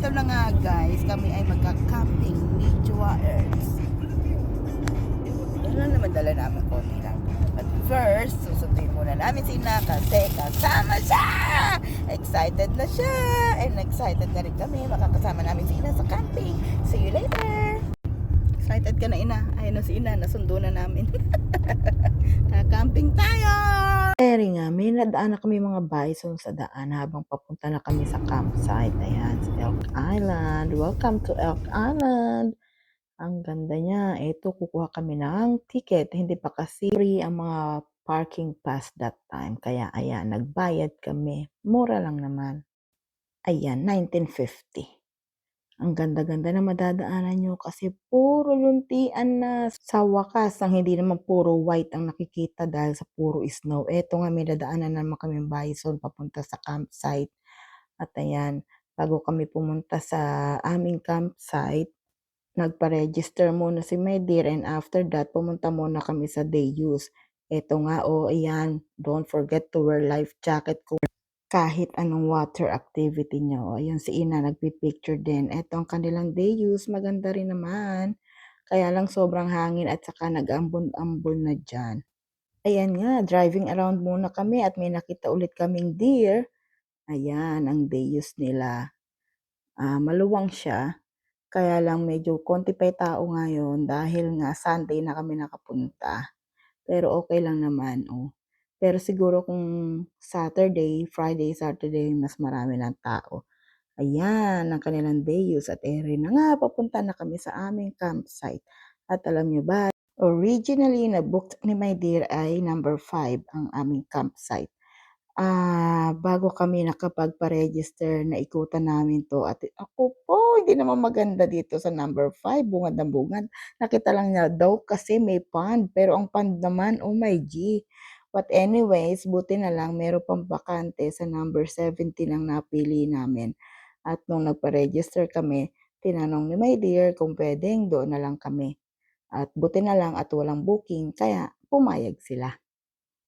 ito na nga guys, kami ay magka-camping ni Joaers. Dala naman namin konti lang. But first, susunduin muna namin si Ina kasi kasama siya! Excited na siya! And excited na rin kami, makakasama namin si Ina sa camping. See you later! Excited ka na Ina? Ayun na si Ina, nasundo na namin. Kakamping tayo! Eri nga, may nadaan na kami mga bison sa daan habang papunta na kami sa campsite. Ayan, sa Elk Island. Welcome to Elk Island! Ang ganda niya. Ito, kukuha kami ng ticket. Hindi pa kasi free ang mga parking pass that time. Kaya ayan, nagbayad kami. Mura lang naman. Ayan, 1950. Ang ganda-ganda na madadaanan nyo kasi puro luntian na. Sa wakas, ang hindi naman puro white ang nakikita dahil sa puro snow. Eto nga, may dadaanan naman kami bison papunta sa campsite. At ayan, bago kami pumunta sa aming campsite, nagpa-register muna si my dear and after that, pumunta muna kami sa day use. Eto nga, ayan, don't forget to wear life jacket kung kahit anong water activity nyo. Ayan si Ina, nagpipicture din. Eto ang kanilang day use, maganda rin naman. Kaya lang sobrang hangin at saka nag-ambon-ambon na dyan. Ayan nga, driving around muna kami at may nakita ulit kaming deer. Ayan, ang day use nila. Maluwang siya. Kaya lang medyo konti pa yung tao ngayon dahil nga Sunday na kami nakapunta. Pero okay lang naman, Pero siguro kung Saturday, Friday, Saturday, mas marami ng tao. Ayan, ang kanilang day use at ere na nga, papunta na kami sa aming campsite. At alam nyo ba, originally na-booked ni my dear ay number 5 ang aming campsite. Bago kami nakapagpa-register, naikutan namin 'to at ako po, hindi naman maganda dito sa number 5, bungad na bungad. Nakita lang niya daw kasi may pond, pero ang pond naman, oh my G. But anyways, buti na lang meron pang bakante sa number 17 ang napili namin. At nung nagpa-register kami, tinanong ni my dear kung puwedeng doon na lang kami. At buti na lang at walang booking kaya pumayag sila.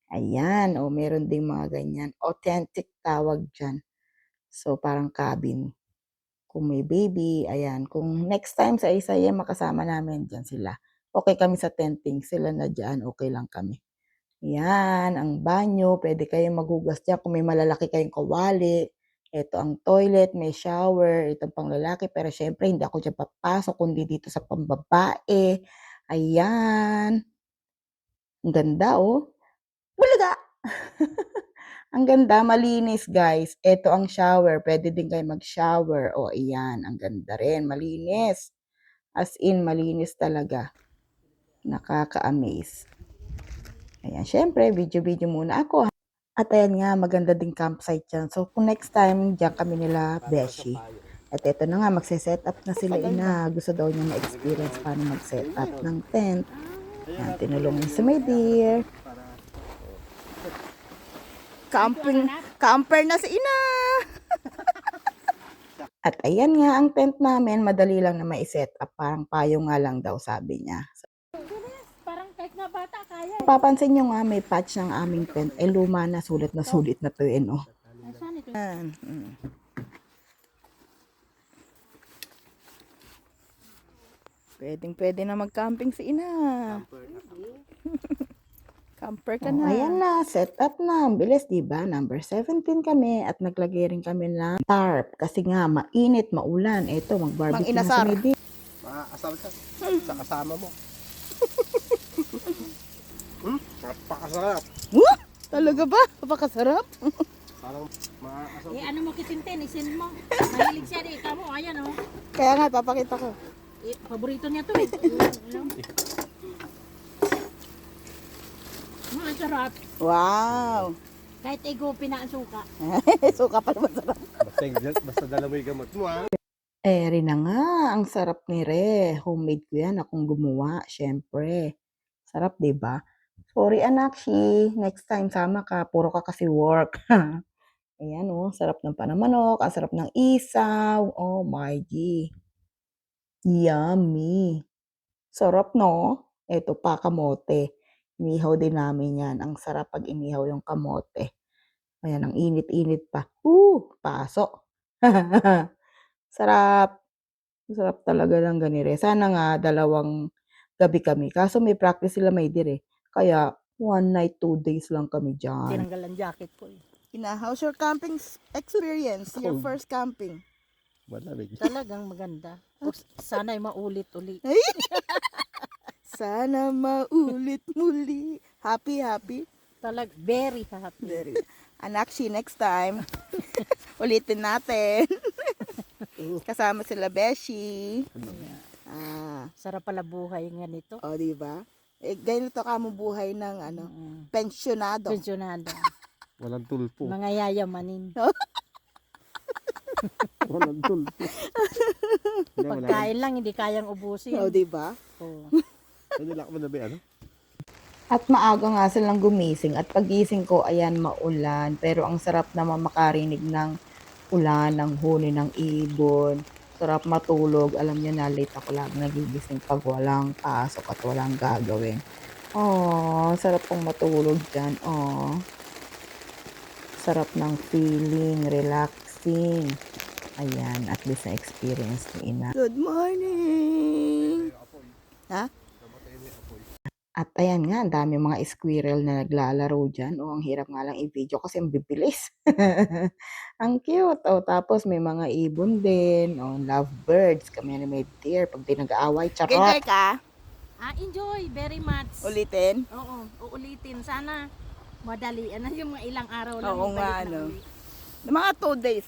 Ayan, meron ding mga ganyan. Authentic tawag diyan. So, parang cabin. Kung may baby, ayan. Kung next time sa Isaya makasama namin, diyan sila. Okay kami sa tenting, sila na diyan, okay lang kami. Ayan, ang banyo, pwede kayong maghugas diyan kung may malalaki kayong kawali. Ito ang toilet, may shower, ito pang lalaki. Pero syempre, hindi ako diyan papasok, kundi dito sa pambabae. Ayan. Ang ganda, Bulaga! Ang ganda, malinis guys. Ito ang shower, pwede din kayo mag-shower. Ayan, ang ganda rin, malinis. As in, malinis talaga. Nakaka-amaze. Ayan, syempre, video-video muna ako. At ayan nga, maganda ding campsite dyan. So, kung next time, dyan kami nila Beshi. At ito na nga, magse-set up na sila Ina. Gusto daw niya na-experience paano mag-set up ng tent. Ayan, tinulungan si my dear. Camper na si Ina! At ayan nga, ang tent namin, madali lang na mai-set up. Parang payo nga lang daw, sabi niya. Parang kahit na bata, kaya. Papansin nyo nga, may patch ng aming tent. Luma na, sulit na to yun, Saan ito? Pwede na mag-camping si Ina. Camper ka na. Ayan na, set up na. Ang bilis, diba? Number 17 kami at naglagay rin kami ng tarp. Kasi nga, mainit, maulan. Ito, mag-barbecue na sa may Maasal ka sa kasama mo. Napakasarap. Talaga ba? Napakasarap. Parang maasal. Ano mo kitintin, isin mo. Mahilig siya di, ikaw mo, ayan o. Kaya nga, papakita ko. Paborito niya to eh. Ang sarap. Wow! Kahit ego pinaasuka. Suka pa naman sarap. Basta dala mo yung gamot mo ha. Rin na nga, ang sarap ni Re. Homemade ko yan, akong gumawa, syempre. Sarap, diba? Sorry anak, next time sama ka, puro ka kasi work. Ayan sarap ng panamanok, ang sarap ng isaw. Oh my G. Yummy. Sarap no? Ito pa, kamote. Inihaw din namin yan. Ang sarap pag inihaw yung kamote. Ayan, ang init-init pa. Pasok. Sarap. Sarap talaga ng ganire. Sana nga 2 gabi kami, kaso may practice sila Maidir, eh. Kaya 1 night, 2 days lang kami diyan. Tinanggal ang jacket ko eh. Ina, how's your camping experience? Your Cold. first camping? Malamig. Talagang maganda. O, sana'y maulit-ulit. Sana maulit muli. Happy, happy. Very happy. Very. Anakshi, next time. Ulitin natin. Kasama sila Beshi. Sarap pala buhay nga nito. O, di ba? Eh, ganito ka mo buhay ng pensyonado. Pensyonado. Walang tulpo. Mga yayamanin. Walang tulpo. Pagkain lang, hindi kayang ubusin. O, di ba? Oo. Ano lang mo na ba ano? At maaga nga silang gumising at pagising ko, ayan, maulan. Pero ang sarap naman makarinig ng ulan, ng huni ng ibon. Sarap matulog. Alam niyo na, late ako lang nagigising pag walang pasok at walang gagawin. Oh, sarap pong matulog dyan. Oh, sarap ng feeling, relaxing. Ayan, at least na-experience ni Ina. Good morning! Ha? At ayan nga, ang dami mga squirrel na naglalaro dyan. Oh, ang hirap nga lang i-video kasi ang bibilis. Ang cute. Oh, tapos may mga ibon din. Oh, lovebirds. Kami na may deer. Pag di nag-aaway, charot. Enjoy ka? Enjoy very much. Ulitin? Oo, uulitin. Sana madali. Ano yung mga ilang araw lang. Oo ibalik nga, na ano. uli. Mga 2 days.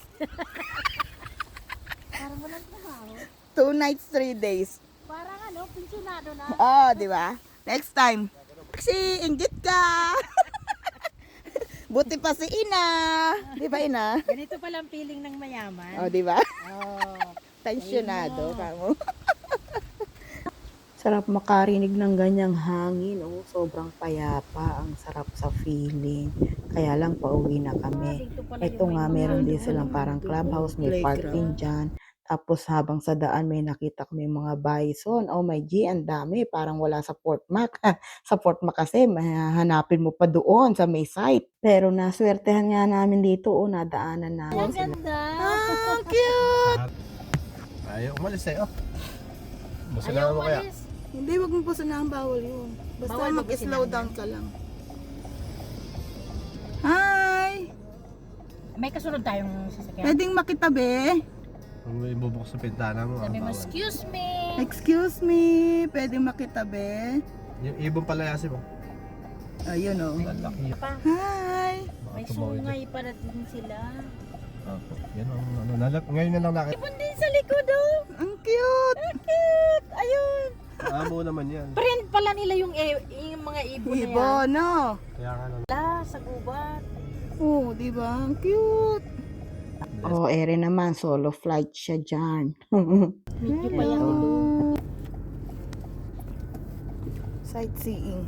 Parang walang trabaho. 2 nights, 3 days. Parang pensyonado na. Oh, di ba? Next time. Kasi, inggit ka. Buti pa si Ina. Di ba, Ina? Ganito pala ang feeling ng mayaman. Oh, di ba? Oh. Tensyonado. Kamo. Sarap makarinig ng ganyang hangin. Oh, sobrang payapa. Ang sarap sa feeling. Kaya lang, pauwi na kami. Dito pala Ito yung nga, may meron mga din silang parang clubhouse. May park din dyan. Tapos habang sa daan may nakita kami mga bison. Oh my G, ang dami. Parang wala sa Fort Mac. Sa Fort Mac kasi, hanapin mo pa doon sa may site. Pero naswertehan nga namin dito. Oh, nadaanan namin Ang sila. ganda. Ah, cute. Ayaw umalis eh. Oh. Basta Ayaw na mo kaya. umalis. Hindi, wag mo po sanahan. Bawal yun. Basta Bawal mag-slow mag-sinahan. down ka lang. Hi! May kasunod tayong sasakyan. Pwedeng makitabi? Kung may bubuksan sa pintana mo. Sabi mo, bawal. excuse me. Excuse me. Pwedeng makitabi? Yung ibon palayasin mo. Ayun o. Lalaki. Pa, Hi! may sungay para din sila. Opo. Yan ang ano. Ngayon na lang nakita. Ibon din sa likod oh. Ang cute! Cute. Ayun. Amo naman yan. Friend pala nila yung mga ibon na yan. Ibo, no? Kaya nga lang. Wala, sa gubat. Oh, di ba? Ang cute! Oh, ere naman. Solo flight siya dyan. Medyo pa yan ito. Sightseeing.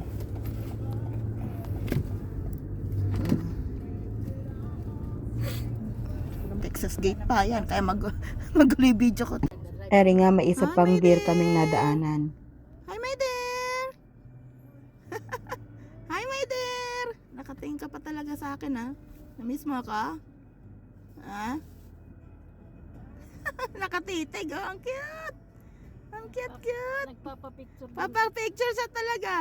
Texas Gate pa yan. Kaya maguloy video ko. Ere nga, may isa pang deer kaming nadaanan. Hi, my dear! Hi, my dear! Nakatingin ka pa talaga sa akin, ha? Namiss mo ako? Ha? Nakatitig, oh. Ang cute! Ang cute! Nagpapapicture. Papa-picture siya talaga.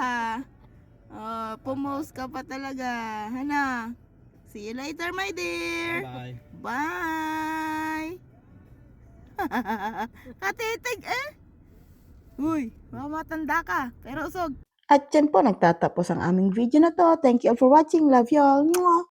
Oh, pumose ka pa talaga. Hana? See you later, my dear! Bye. Bye! Katitig, eh! Uy, mamatanda ka. Pero usog. At dyan po nagtatapos ang aming video na to. Thank you all for watching. Love you all. Mwah!